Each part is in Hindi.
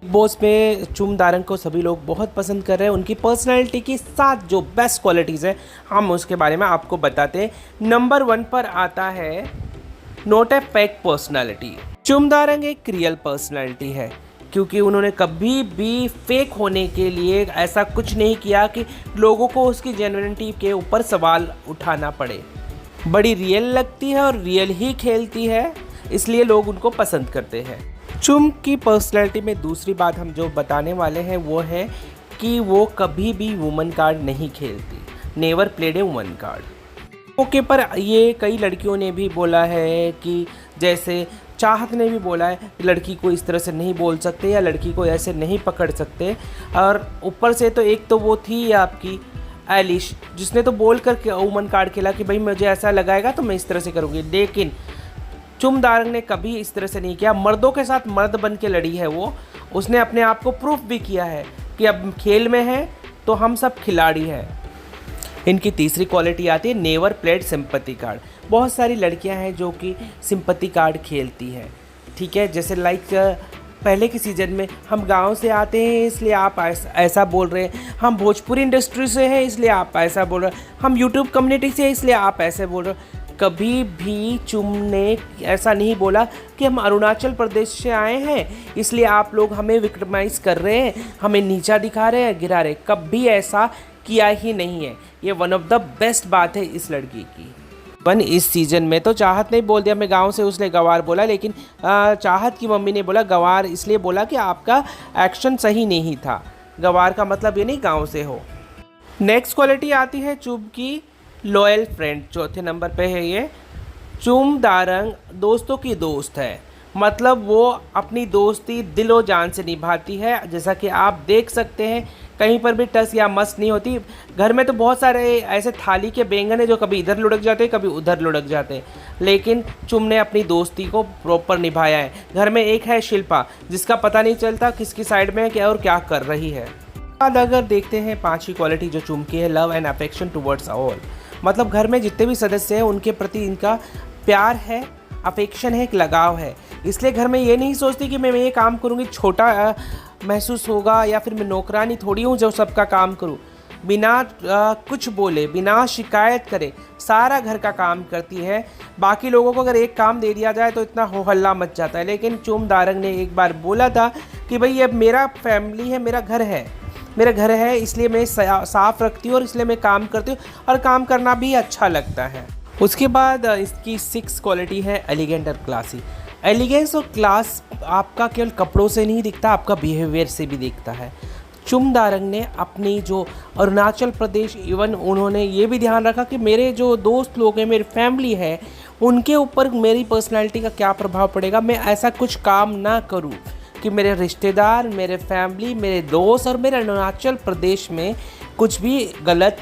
बिग बॉस में चुम दारंग को सभी लोग बहुत पसंद कर रहे हैं। उनकी पर्सनैलिटी की 7 जो बेस्ट क्वालिटीज़ हैं हम उसके बारे में आपको बताते हैं। नंबर 1 पर आता है नॉट ए फेक पर्सनैलिटी। चुम दारंग एक रियल पर्सनैलिटी है, क्योंकि उन्होंने कभी भी फेक होने के लिए ऐसा कुछ नहीं किया कि लोगों को उसकी जेन्युइनिटी के ऊपर सवाल उठाना पड़े। बड़ी रियल लगती है और रियल ही खेलती है, इसलिए लोग उनको पसंद करते हैं। चुम की पर्सनैलिटी में दूसरी बात हम जो बताने वाले हैं वो है कि वो कभी भी वुमन कार्ड नहीं खेलती, never played a woman card. मौके पर ये कई लड़कियों ने भी बोला है कि जैसे चाहत ने भी बोला है कि लड़की को इस तरह से नहीं बोल सकते या लड़की को ऐसे नहीं पकड़ सकते। और ऊपर से तो एक तो वो थी आपकी एलिश, जिसने तो बोल कर वुमन कार्ड खेला कि भाई मुझे ऐसा लगाएगा तो मैं इस तरह से करूँगी, लेकिन चुम दारंग ने कभी इस तरह से नहीं किया। मर्दों के साथ मर्द बन के लड़ी है वो, उसने अपने आप को प्रूफ भी किया है कि अब खेल में है तो हम सब खिलाड़ी हैं। इनकी तीसरी क्वालिटी आती है नेवर प्लेड सिंपैथी कार्ड। बहुत सारी लड़कियां हैं जो कि सिंपैथी कार्ड खेलती हैं, ठीक है। जैसे लाइक पहले के सीज़न में हम गांव से आते हैं इसलिए आप ऐसा बोल रहे हैं, हम भोजपुरी इंडस्ट्री से हैं इसलिए आप ऐसा बोल रहे हैं, हम यूट्यूब कम्युनिटी से हैं इसलिए आप ऐसे बोल रहे हो। कभी भी चुम ने ऐसा नहीं बोला कि हम अरुणाचल प्रदेश से आए हैं इसलिए आप लोग हमें विक्टिमाइज़ कर रहे हैं, हमें नीचा दिखा रहे हैं, गिरा रहे। कभी ऐसा किया ही नहीं है। ये वन ऑफ द बेस्ट बात है इस लड़की की। इस सीज़न में तो चाहत ने बोल दिया मैं गांव से, उसने गवार बोला, लेकिन चाहत की मम्मी ने बोला गवार इसलिए बोला कि आपका एक्शन सही नहीं था। गवार का मतलब ये नहीं गांव से हो। नेक्स्ट क्वालिटी आती है चुम की लॉयल फ्रेंड। चौथे नंबर पे है ये। चुम दारंग दोस्तों की दोस्त है, मतलब वो अपनी दोस्ती दिलो जान से निभाती है। जैसा कि आप देख सकते हैं कहीं पर भी टस या मस नहीं होती। घर में तो बहुत सारे ऐसे थाली के बैंगन हैं जो कभी इधर लुढ़क जाते हैं कभी उधर लुढ़क जाते हैं, लेकिन चुम ने अपनी दोस्ती को प्रॉपर निभाया है। घर में एक है शिल्पा, जिसका पता नहीं चलता किसकी साइड में है क्या और क्या कर रही है। बाद अगर देखते हैं पांचवी क्वालिटी जो चुम की है, love and affection towards all. मतलब घर में जितने भी सदस्य हैं उनके प्रति इनका प्यार है, अफेक्शन है, एक लगाव है। इसलिए घर में ये नहीं सोचती कि मैं ये काम करूँगी छोटा महसूस होगा या फिर मैं नौकरानी थोड़ी हूँ जो सबका काम करूँ। बिना कुछ बोले, बिना शिकायत करे सारा घर का काम करती है। बाकी लोगों को अगर एक काम दे दिया जाए तो इतना हो हल्ला मच जाता है, लेकिन चुम दारंग ने एक बार बोला था कि भाई ये मेरा फैमिली है, मेरा घर है, इसलिए मैं साफ़ रखती हूँ और इसलिए मैं काम करती हूँ और काम करना भी अच्छा लगता है। उसके बाद इसकी 6 क्वालिटी है एलिगेंट और क्लासी। एलिगेंस और क्लास आपका केवल कपड़ों से नहीं दिखता, आपका बिहेवियर से भी दिखता है। चुम दारंग ने अपनी जो अरुणाचल प्रदेश, इवन उन्होंने ये भी ध्यान रखा कि मेरे जो दोस्त लोग हैं, मेरी फैमिली है, उनके ऊपर मेरी पर्सनैलिटी का क्या प्रभाव पड़ेगा। मैं ऐसा कुछ काम ना करूँ कि मेरे रिश्तेदार, मेरे फैमिली, मेरे दोस्त और मेरे अरुणाचल प्रदेश में कुछ भी गलत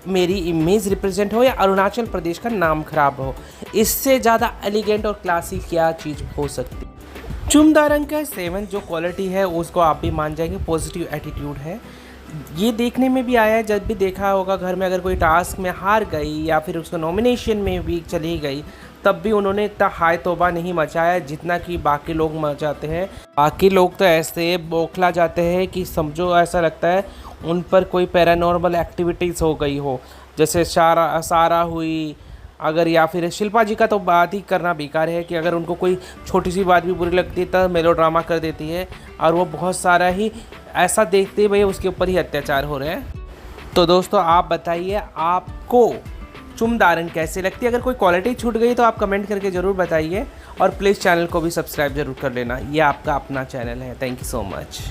मेरी इमेज रिप्रेजेंट हो या अरुणाचल प्रदेश का नाम खराब हो। इससे ज़्यादा एलिगेंट और क्लासी क्या चीज़ हो सकती। चुम दारंग का 7 जो क्वालिटी है उसको आप भी मान जाएंगे, पॉजिटिव एटीट्यूड है। ये देखने में भी आया है, जब भी देखा होगा घर में अगर कोई टास्क में हार गई या फिर उसको नॉमिनेशन में भी चली गई, तब भी उन्होंने इतना हाय तौबा नहीं मचाया जितना कि बाकी लोग मचाते हैं। बाकी लोग तो ऐसे बौखला जाते हैं कि समझो ऐसा लगता है उन पर कोई पैरानॉर्मल एक्टिविटीज़ हो गई हो, जैसे सारा हुई अगर, या फिर शिल्पा जी का तो बात ही करना बेकार है कि अगर उनको कोई छोटी सी बात भी बुरी लगती है तो मेलोड्रामा कर देती है और वो बहुत सारा ही ऐसा देखते भाई उसके ऊपर ही अत्याचार हो रहे हैं। तो दोस्तों आप बताइए आपको चुम दारंग कैसे लगती है। अगर कोई क्वालिटी छूट गई तो आप कमेंट करके ज़रूर बताइए और प्लीज़ चैनल को भी सब्सक्राइब जरूर कर लेना। ये आपका अपना चैनल है। Thank you so much.